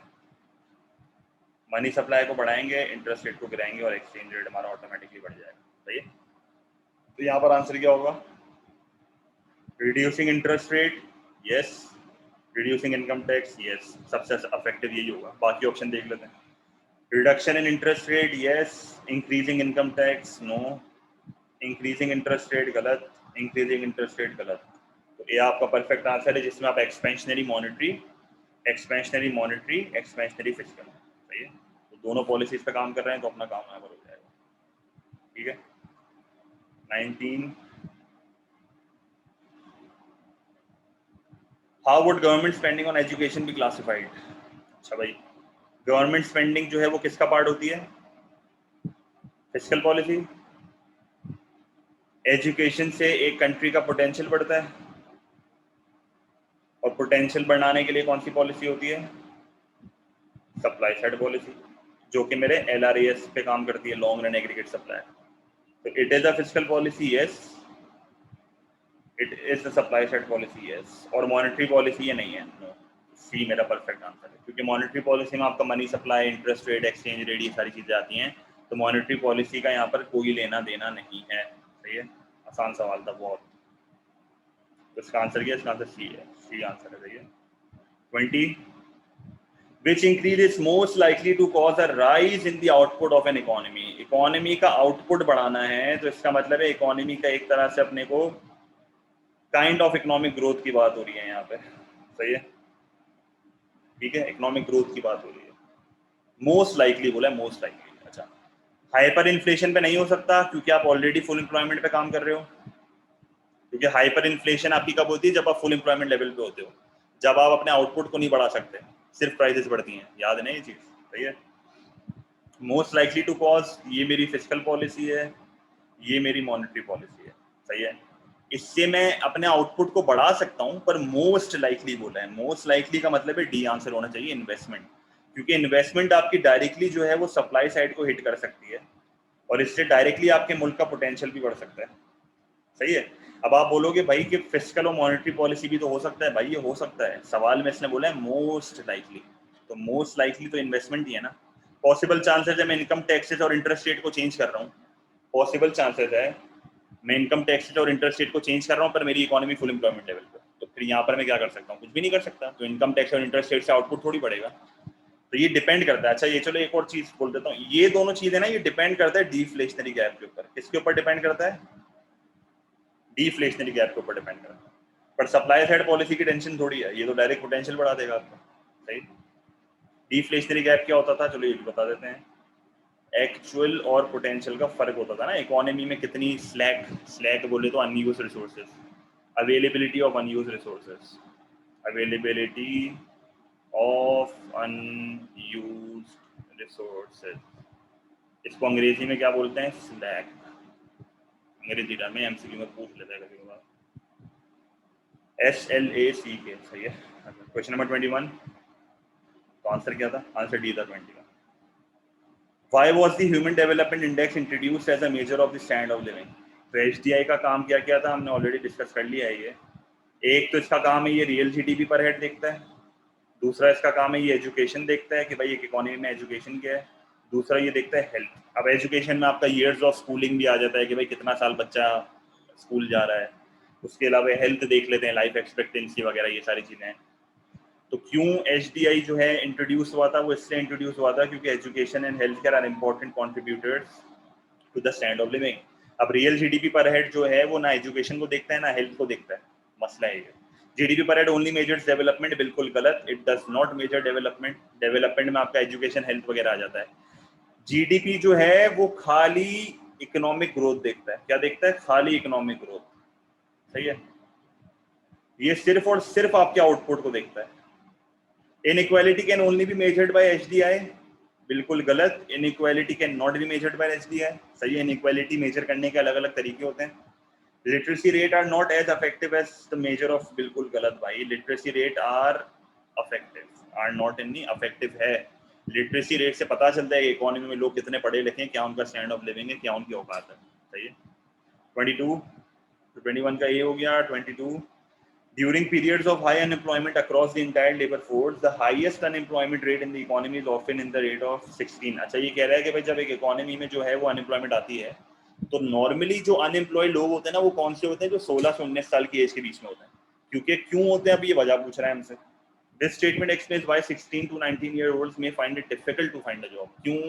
मनी सप्लाई को बढ़ाएंगे, इंटरेस्ट रेट को गिराएंगे और एक्सचेंज रेट हमारा ऑटोमेटिकली बढ़ जाएगा. सही है. तो यहाँ पर आंसर क्या होगा? Reducing interest rate, yes. Reducing income tax, yes. सबसे इफेक्टिव यही होगा. बाकी ऑप्शन देख लेते हैं. Reduction in interest rate, yes. Increasing income tax, no. Increasing interest rate, गलत. इंक्रीजिंग इंटरेस्ट रेट, गलत. तो ये आपका परफेक्ट आंसर है जिसमें आप एक्सपेंशनरी मॉनेटरी, एक्सपेंशनरी फिस्कल. सही है. तो दोनों पॉलिसीज पे काम कर रहे हैं तो अपना काम यहाँ पर हो जाएगा. ठीक है. 19. How would government spending on education be classified? अच्छा भाई, गवर्नमेंट स्पेंडिंग जो है वो किसका पार्ट होती है? Fiscal policy. एजुकेशन से एक कंट्री का पोटेंशियल बढ़ता है और पोटेंशियल बढ़ाने के लिए कौन सी पॉलिसी होती है? सप्लाई साइड पॉलिसी, जो कि मेरे LRAS पे काम करती है, लॉन्ग रन एग्रीगेट सप्लाई. तो it is a fiscal policy, yes. It is the supply side policy, yes. और मॉनेटरी पॉलिसी ये नहीं है, नो. सी मेरा परफेक्ट आंसर है, क्योंकि मॉनेटरी पॉलिसी में आपका money supply, interest rate, exchange rate, ये सारी चीजें आती हैं. तो मॉनेटरी पॉलिसी का यहाँ पर कोई लेना देना नहीं है. सही है. आसान सवाल था बहुत. तो इसका आंसर क्या है? इसका आंसर सी है, सी आंसर है, सही है। 20 which increase is most likely to cause a rise in the output of an economy। Economy का आउटपुट बढ़ाना है तो इसका मतलब है इकोनॉमी का एक तरह से अपने को काइंड ऑफ इकोनॉमिक ग्रोथ की बात हो रही है यहाँ पे, सही है, ठीक है, इकोनॉमिक ग्रोथ की बात हो रही है। मोस्ट लाइकली बोला है, मोस्ट लाइकली। अच्छा, हाइपर इन्फ्लेशन पे नहीं हो सकता क्योंकि आप ऑलरेडी फुल एम्प्लॉयमेंट पे काम कर रहे हो, क्योंकि हाइपर इन्फ्लेशन आपकी कब होती है? जब आप फुल एम्प्लॉयमेंट लेवल पे होते हो, जब आप अपने आउटपुट को नहीं बढ़ा सकते, सिर्फ प्राइसेस बढ़ती हैं, याद है ना ये चीज, सही है। मोस्ट लाइकली टू कॉज, ये मेरी फिस्कल पॉलिसी है, ये मेरी मॉनेटरी पॉलिसी है, सही है। इससे मैं अपने आउटपुट को बढ़ा सकता हूं, पर मोस्ट लाइकली बोला है, मोस्ट लाइकली का मतलब है डी आंसर होना चाहिए, इन्वेस्टमेंट, क्योंकि इन्वेस्टमेंट आपकी डायरेक्टली जो है वो सप्लाई साइड को हिट कर सकती है और इससे डायरेक्टली आपके मुल्क का पोटेंशियल भी बढ़ सकता है, सही है। अब आप बोलोगे भाई कि फिस्कल और मॉनेटरी पॉलिसी भी तो हो सकता है, भाई ये हो सकता है, सवाल में इसने बोला है मोस्ट लाइकली, तो मोस्ट लाइकली तो इन्वेस्टमेंट ही है ना। पॉसिबल चांसेस है मैं इनकम टैक्सेस और इंटरेस्ट रेट को चेंज कर रहा हूँ, पॉसिबल चांसेस है मैं इनकम टैक्सेस और इंटरेस्ट रेट को चेंज कर रहा हूँ, पर मेरी इकोनॉमी फुल एम्प्लॉयमेंट लेवल पर, तो फिर यहाँ पर मैं क्या कर सकता हूँ? कुछ भी नहीं कर सकता, तो इनकम टैक्स और इंटरेस्ट रेट से आउटपुट थोड़ी बढ़ेगा, तो ये डिपेंड करता है। अच्छा ये चलो एक और चीज बोल देता हूँ, ये दोनों चीजें ना ये डिपेंड करता है डिफ्लेशनरी गैप के ऊपर। किसके ऊपर डिपेंड करता है? डिफ्लेशनरी गैप के ऊपर डिपेंड करता है। पर सप्लाई साइड पॉलिसी की टेंशन थोड़ी है, ये तो डायरेक्ट पोटेंशियल बढ़ा देगा आपका, सही। डिफ्लेशनरी गैप क्या होता था? चलो ये भी बता देते हैं, एक्चुअल और पोटेंशियल का फर्क होता था ना इकोनॉमी में, कितनी स्लैक, स्लैक बोले तो unused resources, availability of unused resources, availability of unused resources, इसको अंग्रेजी में क्या बोलते हैं? स्लैक, अंग्रेजी टर्म में एमसीक्यू में पूछ लेता है कभी कभार, SLACK, सही है। क्वेश्चन नंबर 21, तो आंसर क्या था? आंसर डी था 21। Why was the Human Development Index introduced as a measure of the standard of living? तो HDI का काम क्या किया था? हमने ऑलरेडी डिस्कस कर लिया है ये। एक तो इसका काम है ये रियल जीडीपी पर हेड देखता है, दूसरा इसका काम है ये एजुकेशन देखता है कि भाई एक इकोनॉमी में एजुकेशन क्या है, दूसरा ये देखता है हेल्थ। अब एजुकेशन में आपका ईयर्स ऑफ स्कूलिंग भी आ जाता है कि भाई कितना साल बच्चा स्कूल जा रहा है, उसके अलावा हेल्थ देख लेते हैं, लाइफ एक्सपेक्टेंसी वगैरह, ये सारी चीज़ें हैं। तो क्यों HDI जो है इंट्रोड्यूस हुआ था? वो इसलिए इंट्रोड्यूस हुआ था क्योंकि education and health care are important contributors to the standard of living. अब रियल जीडीपी पर हेड जो है वो ना एजुकेशन को देखता है ना हेल्थ को देखता है, मसला है ये। GDP per head only measures development, बिल्कुल गलत, it does not measure development. Development में आपका एजुकेशन हेल्थ वगैरह आ जाता है। जीडीपी जो है वो खाली इकोनॉमिक ग्रोथ देखता है, क्या देखता है? खाली इकोनॉमिक ग्रोथ, सही है। ये सिर्फ और सिर्फ आपके आउटपुट को देखता है। Inequality can only be measured by HDI, बिल्कुल गलत, inequality can not be measured by HDI, सही है। इनइक्वालिटी मेजर करने के अलग अलग तरीके होते हैं। Literacy rate are not as effective as the measure of, बिल्कुल गलत भाई, literacy rate are effective, are not ineffective है। लिटरेसी रेट से पता चलता है कि इकोनॉमी में लोग कितने पढ़े लिखे हैं, क्या उनका स्टैंडर्ड ऑफ लिविंग है, क्या उनकी औकात है, सही है। 22, तो 21 का ये हो गया। 22, during periods of high unemployment across the entire labor force, the highest unemployment rate in the economy is often in the rate of 16। अच्छा ये कह रहा है कि भाई जब एक इकोनॉमी में जो है वो अनएम्प्लॉयमेंट आती है तो नॉर्मली जो अनएम्प्लॉयड लोग होते हैं ना वो कौन से होते हैं? जो 16 से 19 साल की एज के बीच में होते हैं। क्योंकि क्यों होते हैं, अब ये वजह पूछ रहा है हमसे। This statement explains why 16 to 19 year olds may find it difficult to find a job। क्यों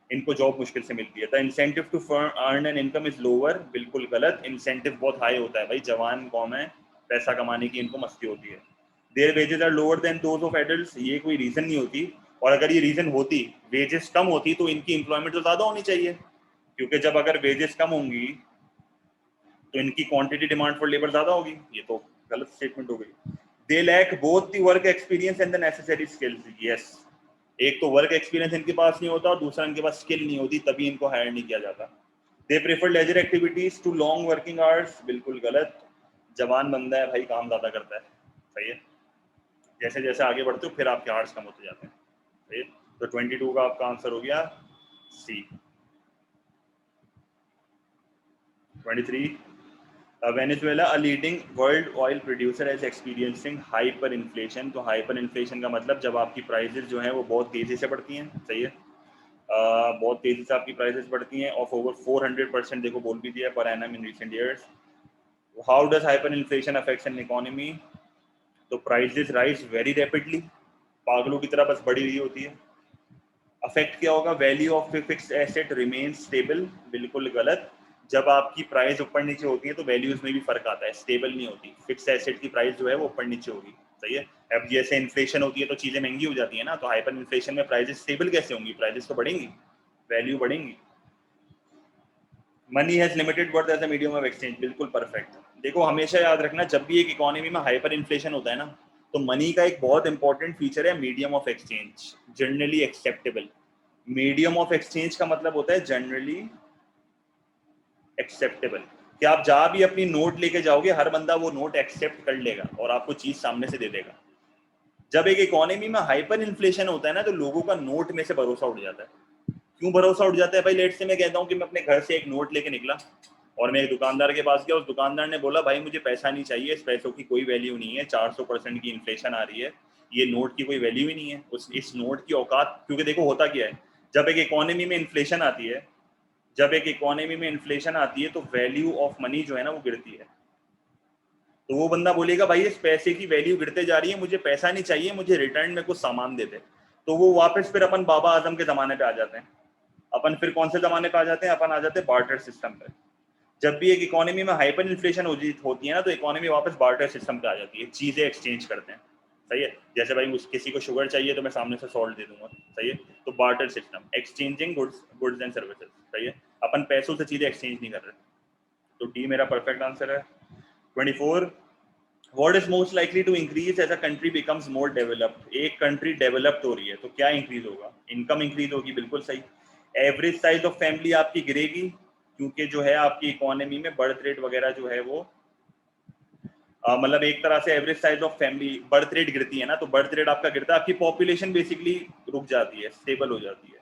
इनको जॉब मुश्किल से मिलती है? The incentive to earn an income is lower, बिल्कुल गलत, इंसेंटिव बहुत हाई होता है भाई, जवान कौम है, पैसा कमाने की इनको मस्ती होती है। Their wages are lower than those of adults, ये कोई रीजन नहीं होती, और अगर ये रीजन होती, वेजेस कम होती, तो इनकी एम्प्लॉयमेंट तो ज्यादा होनी चाहिए, क्योंकि जब अगर वेजेस कम होंगी तो इनकी क्वांटिटी डिमांड फॉर लेबर ज्यादा होगी। ये तो गलत स्टेटमेंट हो गई। They lack both the work experience and the necessary skills, yes, एक तो वर्क एक्सपीरियंस इनके पास नहीं होता और दूसरा इनके पास स्किल नहीं होती, तभी इनको हायर नहीं किया जाता। They prefer leisure activities to long working hours, बिल्कुल गलत, जवान बंदा है भाई काम ज्यादा करता है, सही है। जैसे जैसे आगे बढ़ते हो फिर आपके आवर्स कम होते जाते हैं, सही है। तो 22 का आपका आंसर हो गया सी। 23, Venezuela a leading world oil producer is experiencing hyper inflation. तो हाइपर इन्फ्लेशन का मतलब जब आपकी प्राइसेस जो है वो बहुत तेजी से बढ़ती हैं, सही है। बहुत तेजी से आपकी प्राइसेस बढ़ती हैं, ऑफ ओवर 400%, देखो बोल भी दिया, per annum in recent years. How does hyper inflation affects an economy? तो प्राइसेस राइज वेरी रैपिडली, पागलों की तरह बस बढ़ी रही होती है। अफेक्ट क्या होगा? Value of fixed asset remain stable, बिल्कुल गलत। जब आपकी प्राइस ऊपर नीचे होती है तो वैल्यूज में भी फर्क आता है, स्टेबल नहीं होती। फिक्स्ड एसेट की प्राइस जो है वो ऊपर नीचे होगी, सही है। अब जैसे इन्फ्लेशन होती है तो चीजें महंगी हो जाती है ना, तो हाइपर इन्फ्लेशन में प्राइसेस स्टेबल कैसे होंगी? प्राइसेस तो बढ़ेंगी, वैल्यू बढ़ेंगी। Money has limited worth as a medium of exchange, perfect परफेक्ट। देखो हमेशा याद रखना, जब भी एक इकोनॉमी में हाइपर इन्फ्लेशन होता है ना, तो मनी का एक बहुत इंपॉर्टेंट फीचर है medium of exchange, generally acceptable. Medium of exchange का मतलब होता है जनरली एक्सेप्टेबल, कि आप जहां भी अपनी नोट लेके जाओगे हर बंदा वो नोट एक्सेप्ट कर लेगा और आपको चीज सामने से दे देगा। जब एक इकोनॉमी में हाइपर इन्फ्लेशन होता है ना, तो लोगों का नोट में से भरोसा उठ जाता है। क्यों भरोसा उठ जाता है भाई? लेट से मैं कहता हूँ कि मैं अपने घर से एक नोट लेके निकला और मैं एक दुकानदार के पास गया, उस दुकानदार ने बोला भाई मुझे पैसा नहीं चाहिए, इस पैसों की कोई वैल्यू नहीं है, 400% की इन्फ्लेशन आ रही है, ये नोट की कोई वैल्यू ही नहीं है। इस नोट की औकात, क्योंकि देखो होता क्या है, जब एक इकोनॉमी में इन्फ्लेशन आती है, जब एक इकोनॉमी में इन्फ्लेशन आती है तो वैल्यू ऑफ मनी जो है ना वो गिरती है। तो वो बंदा बोलेगा भाई इस पैसे की वैल्यू गिरते जा रही है, मुझे पैसा नहीं चाहिए, मुझे रिटर्न में कुछ सामान दे दे। तो वो वापस फिर अपन बाबा आजम के जमाने पे आ जाते हैं। अपन फिर कौन से जमाने पे आ जाते हैं? अपन आ जाते हैं बार्टर सिस्टम पे। जब भी एक इकोनॉमी में हाइपर इन्फ्लेशन होती है ना, तो इकोनॉमी वापस बार्टर सिस्टम पे आ जाती है, चीजें एक्सचेंज करते हैं, सही है। जैसे भाई किसी को शुगर चाहिए तो मैं सामने से सॉल्ट दे दूंगा, सही है। तो barter system, exchanging goods and services, सही है। अपन पैसों से चीजें एक्सचेंज नहीं कर रहे। तो डी मेरा परफेक्ट आंसर है। 24, what is most likely to increase as a country becomes more developed? एक कंट्री डेवलप्ड हो रही है तो क्या इंक्रीज होगा? इनकम इंक्रीज होगी, बिल्कुल सही। एवरेज साइज ऑफ फैमिली आपकी गिरेगी, क्योंकि जो है आपकी इकोनॉमी में बर्थ रेट वगैरह जो है वो मतलब एक तरह से average size of family, birth rate गिरती है ना, तो बर्थ रेट आपका गिरता है, आपकी पॉपुलेशन बेसिकली रुक जाती है, स्टेबल हो जाती है।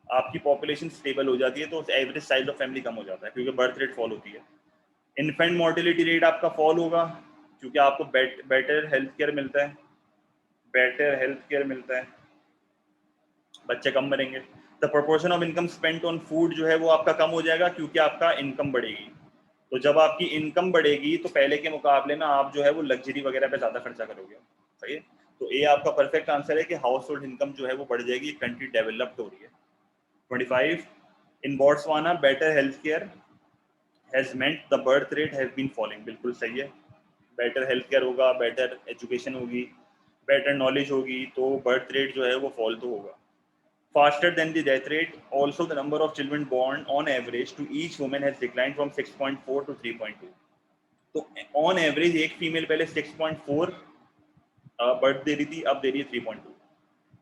आपकी पॉपुलेशन स्टेबल हो जाती है तो एवरेज साइज ऑफ फैमिली कम हो जाता है, क्योंकि बर्थ रेट फॉल होती है। इन्फेंट मोर्टेलिटी रेट आपका फॉल होगा, क्योंकि आपको बेटर हेल्थ केयर मिलता है, बेटर हेल्थ केयर मिलता है, बच्चे कम मरेंगे। The proportion of income spent on food जो है वो आपका कम हो जाएगा, क्योंकि आपका इनकम बढ़ेगी। तो जब आपकी इनकम बढ़ेगी तो पहले के मुकाबले में आप जो है वो लग्जरी वगैरह पे ज्यादा खर्चा करोगे, सही है। तो ए आपका परफेक्ट आंसर है कि हाउस होल्ड इनकम जो है वो बढ़ जाएगी, कंट्री डेवलप्ड हो रही है। 25, in Botswana better health care has meant the birth rate has been falling, बिल्कुल सही है। बेटर हेल्थ केयर होगा, बेटर एजुकेशन होगी, बेटर नॉलेज होगी, तो बर्थ रेट जो है वो फॉल तो होगा। Faster than the death rate, also the number of children born on average to each woman has declined from 6.4 to 3.2. तो ऑन एवरेज एक फीमेल पहले 6.4 बर्थ दे रही थी, अब दे रही है 3.2।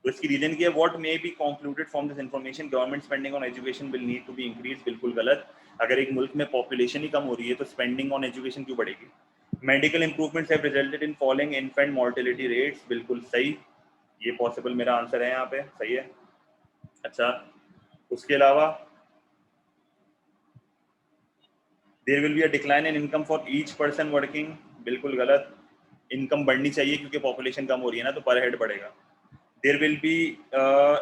तो इसकी रीजन क्या है? What may be concluded from this information, government spending on education will need to be increase, बिल्कुल गलत। अगर एक मुल्क में पॉपुलेशन ही कम हो रही है तो स्पेंडिंग ऑन एजुकेशन क्यों बढ़ेगी? Medical improvements have resulted in falling infant mortality rates, बिल्कुल सही। ये पॉसिबल मेरा आंसर है यहाँ पे, सही है। अच्छा, उसके अलावा there will be a decline in income for each person working, बिल्कुल गलत। इनकम बढ़नी चाहिए क्योंकि पॉपुलेशन कम हो रही है ना, तो पर हेड बढ़ेगा। There will be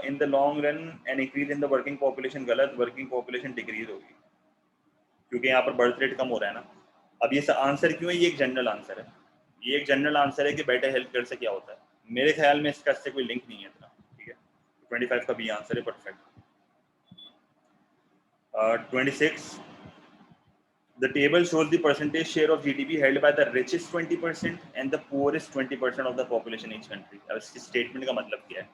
in the long run an increase in the working population, गलत। वर्किंग पॉपुलेशन डिक्रीज होगी, क्योंकि यहाँ पर बर्थ रेट कम हो रहा है ना। अब ये आंसर क्यों है? ये एक जनरल आंसर है, ये एक जनरल आंसर है कि बेटर हेल्थ केयर से क्या होता है। मेरे ख्याल में इसका इससे कोई लिंक नहीं है इतना, ठीक है। 25 का बी आंसर है, perfect. 26, the table shows the percentage share of GDP held by the richest 20% and the poorest 20% of the population in each country. अब इस स्टेटमेंट का मतलब क्या है?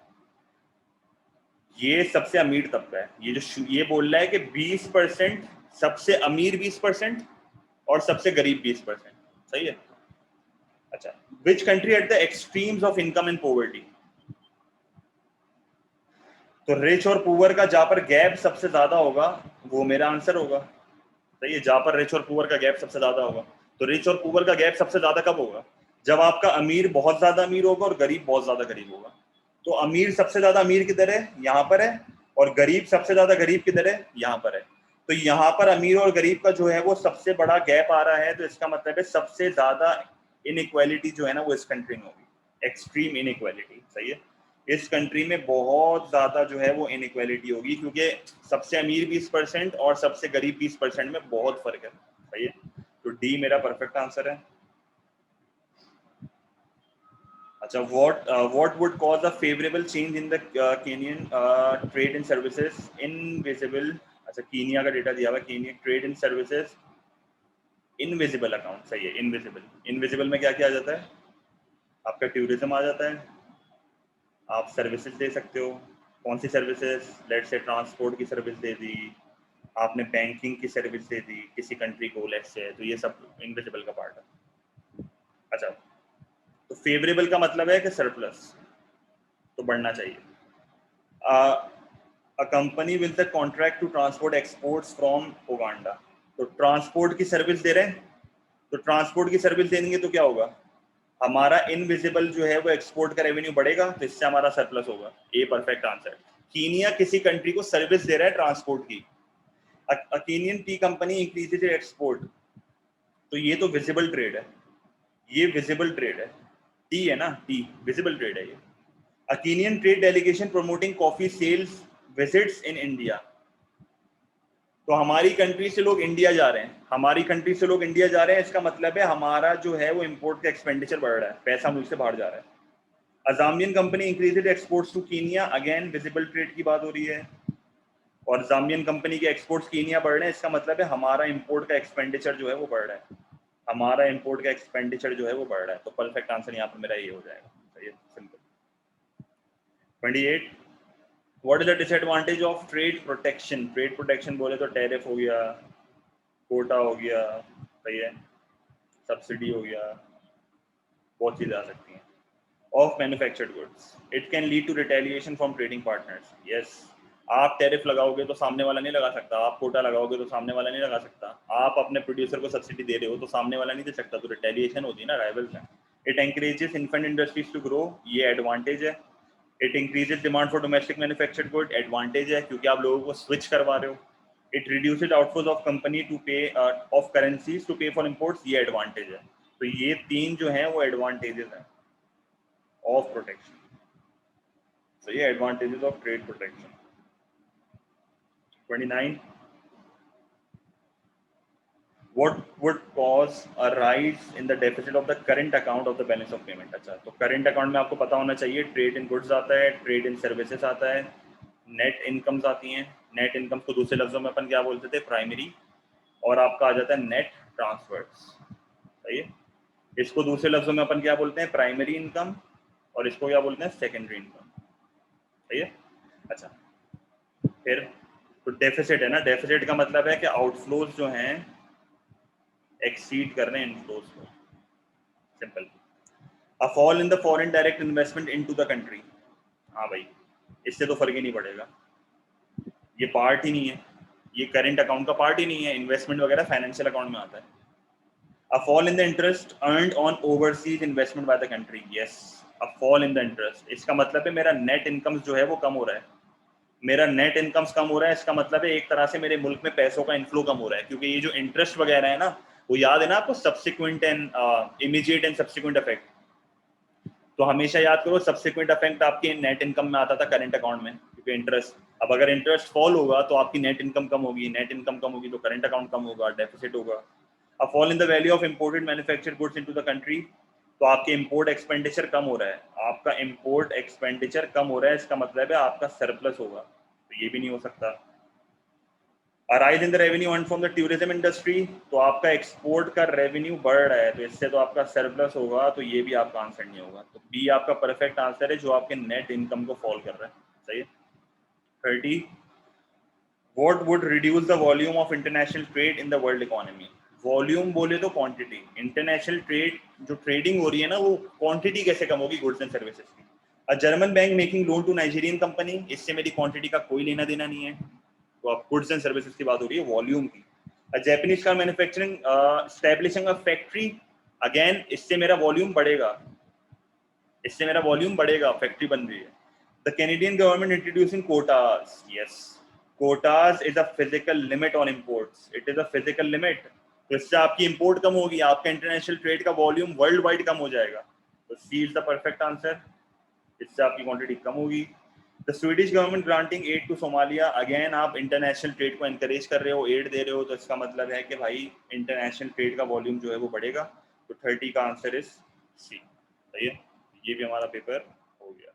ये सबसे अमीर तबका है, ये जो ये बोल रहा है कि 20% सबसे अमीर 20% और सबसे गरीब 20%, सही है। अच्छा, which country at the extremes of income and poverty? तो रिच और पुअर का जहां पर गैप सबसे ज्यादा होगा वो मेरा आंसर होगा, सही है। जहां पर रिच और पुअर का गैप सबसे ज्यादा होगा, तो रिच और पुअर का गैप सबसे ज्यादा कब होगा? जब आपका अमीर बहुत ज्यादा अमीर होगा और गरीब बहुत ज्यादा गरीब होगा। तो अमीर सबसे ज्यादा अमीर किधर है? यहाँ पर है। और गरीब सबसे ज्यादा गरीब किधर है? यहाँ पर है। तो यहाँ पर अमीर और गरीब का जो है वो सबसे बड़ा गैप आ रहा है, तो इसका मतलब है सबसे ज्यादा इनइक्वालिटी जो है ना वो इस कंट्री में होगी, एक्सट्रीम इनइक्वालिटी, सही है। इस कंट्री में बहुत ज्यादा जो है वो इनइक्वालिटी होगी, क्योंकि सबसे अमीर 20% और सबसे गरीब 20% में बहुत फर्क है, सही है। तो डी मेरा परफेक्ट आंसर है। अच्छा, what would cause a favorable change in the Kenyan trade and services invisible। अच्छा, कीनिया का डेटा दिया हुआ है, Kenya trade and services invisible account, सही है। इनविजिबल में क्या किया जाता है? आपका टूरिज्म आ जाता है, आप सर्विसेज दे सकते हो। कौन सी सर्विसेज? लेट्स से ट्रांसपोर्ट की सर्विस दे दी आपने, बैंकिंग की सर्विस दे दी किसी कंट्री को, लेट्स से, तो ये सब इनविजिबल का पार्ट है। अच्छा, तो फेवरेबल का मतलब है कि सरप्लस, तो बढ़ना चाहिए। A company will the contract to transport exports from Uganda, तो ट्रांसपोर्ट की सर्विस दे रहे हैं, तो ट्रांसपोर्ट की सर्विस देंगे तो क्या होगा? हमारा इनविजिबल जो है वो एक्सपोर्ट का रेवेन्यू बढ़ेगा, तो इससे हमारा सरप्लस होगा। A perfect answer. कीनिया किसी कंट्री को सर्विस दे रहा है ट्रांसपोर्ट की, a Kenyan tea company increases export, तो ये तो विजिबल ट्रेड है, ये विजिबल ट्रेड है, टी है ना, टी विजिबल ट्रेड है ये। A Kenyan trade delegation promoting coffee sales visits in India, तो हमारी कंट्री से लोग इंडिया जा रहे हैं, हमारी कंट्री से लोग इंडिया जा रहे हैं, इसका मतलब है हमारा जो है वो इंपोर्ट का एक्सपेंडिचर बढ़ रहा है, पैसा मुल्क से बाहर जा रहा है। A Zambian company increased exports to Kenya, again visible trade की बात हो रही है, और जामियन कंपनी के एक्सपोर्ट्स कीनिया बढ़ रहे हैं, इसका मतलब है हमारा इंपोर्ट का एक्सपेंडिचर जो है वो बढ़ रहा है, हमारा इंपोर्ट का एक्सपेंडिचर जो है वो बढ़ रहा है, तो परफेक्ट आंसर यहाँ पर मेरा ये हो जाएगा। सही है, simple. 28, what is the disadvantage of trade protection? Trade protection बोले तो टैरिफ हो गया, कोटा हो गया, सही है, सब्सिडी हो गया, बहुत चीजें आ सकती हैं। Of manufactured goods, it can lead to retaliation from trading partners. Yes, आप टैरिफ लगाओगे तो सामने वाला नहीं लगा सकता, आप कोटा लगाओगे तो सामने वाला नहीं लगा सकता, आप अपने प्रोड्यूसर को सब्सिडी दे रहे हो तो सामने वाला नहीं दे सकता, तो रिटेलिएशन होती है ना, राइवल्स हैं। It encourages infant industries to grow, ये एडवांटेज है। It increases demand for domestic manufactured good, advantage है क्योंकि आप लोगों को स्विच करवा रहे हो। It reduces outflows of company to pay of currencies to pay for imports, ये एडवांटेज है। तो ये तीन जो हैं वो एडवांटेजेस हैं ऑफ प्रोटेक्शन, so ये advantages of trade protection. 29, what would cause a rise in the deficit of the current account of the balance of payment? अच्छा, तो करंट अकाउंट में आपको पता होना चाहिए, ट्रेड इन गुड्स आता है, ट्रेड इन सर्विसेज आता है, नेट इनकम्स आती हैं। नेट इनकम को दूसरे लफ्जों में अपन क्या बोलते थे? प्राइमरी, और आपका आ जाता है नेट ट्रांसफर्स, सही है। इसको दूसरे लफ्जों में अपन क्या बोलते हैं? प्राइमरी इनकम, और इसको क्या बोलते हैं? सेकेंडरी इनकम, सही है। अच्छा, फिर तो डेफिसिट है ना, डेफिसिट का मतलब है कि आउटफ्लोज जो हैं एक्सीड कर रहे हैं इनफ्लोज को, simple. A fall in the foreign direct investment into the country, हाँ भाई, इससे तो फर्क ही नहीं पड़ेगा, ये पार्ट ही नहीं है, ये करंट अकाउंट का पार्ट ही नहीं है, इन्वेस्टमेंट वगैरह फाइनेंशियल अकाउंट में आता है। A fall in the interest earned on overseas investment by the country, yes, a fall in the interest, इसका मतलब है मेरा नेट इनकम जो है वो कम हो रहा है, मेरा नेट इनकम्स कम हो रहा है, इसका मतलब है एक तरह से मेरे मुल्क में पैसों का इनफ्लो कम हो रहा है, क्योंकि ये जो इंटरेस्ट वगैरह है ना, वो याद है ना आपको, subsequent and immediate and subsequent effect, तो हमेशा याद करो सब्सिक्वेंट इफेक्ट आपके नेट इनकम में आता था करंट अकाउंट में, क्योंकि इंटरेस्ट, अब अगर इंटरेस्ट फॉल होगा तो आपकी नेट इनकम कम होगी, नेट इनकम कम होगी तो करंट अकाउंट कम होगा, डेफिसिट होगा। A fall in the value of imported manufactured goods into the country, तो आपके इंपोर्ट एक्सपेंडिचर कम हो रहा है, आपका इंपोर्ट एक्सपेंडिचर कम हो रहा है, इसका मतलब है आपका सरप्लस होगा, तो ये भी नहीं हो सकता। Arise in the revenue earn from the tourism industry, तो आपका एक्सपोर्ट का रेवेन्यू बढ़ रहा है, तो इससे तो आपका सरप्लस होगा, तो ये भी आपका आंसर नहीं होगा, तो बी आपका परफेक्ट आंसर है, जो आपके नेट इनकम को फॉल कर रहा है, सही है। 30, what would reduce the volume of international trade in the world economy? Volume बोले तो क्वांटिटी, इंटरनेशनल ट्रेड जो ट्रेडिंग हो रही है ना, वो क्वांटिटी कैसे कम होगी गुड्स एंड सर्विसेज की? A German bank making loan to Nigerian company, इससे मेरी क्वांटिटी का कोई लेना देना नहीं है, तो आप गुड्स एंड सर्विसेज की बात हो रही है, वॉल्यूम की। A Japanese car manufacturing establishing a factory, again इससे मेरा वॉल्यूम बढ़ेगा, इससे मेरा वॉल्यूम बढ़ेगा, फैक्ट्री बन रही है। The Canadian government introducing quotas, yes, quotas is a physical limit on imports, it is a physical limit, तो इससे आपकी इंपोर्ट कम होगी, आपका इंटरनेशनल ट्रेड का वॉल्यूम वर्ल्ड वाइड कम हो जाएगा, तो C is the perfect answer, इससे आपकी क्वांटिटी कम होगी। The Swedish government granting aid to Somalia, again आप इंटरनेशनल ट्रेड को एनकरेज कर रहे हो, एड दे रहे हो, तो इसका मतलब है कि भाई इंटरनेशनल ट्रेड का वॉल्यूम जो है वो बढ़ेगा। तो 30 का आंसर इज सी। सही है, ये भी हमारा पेपर हो गया।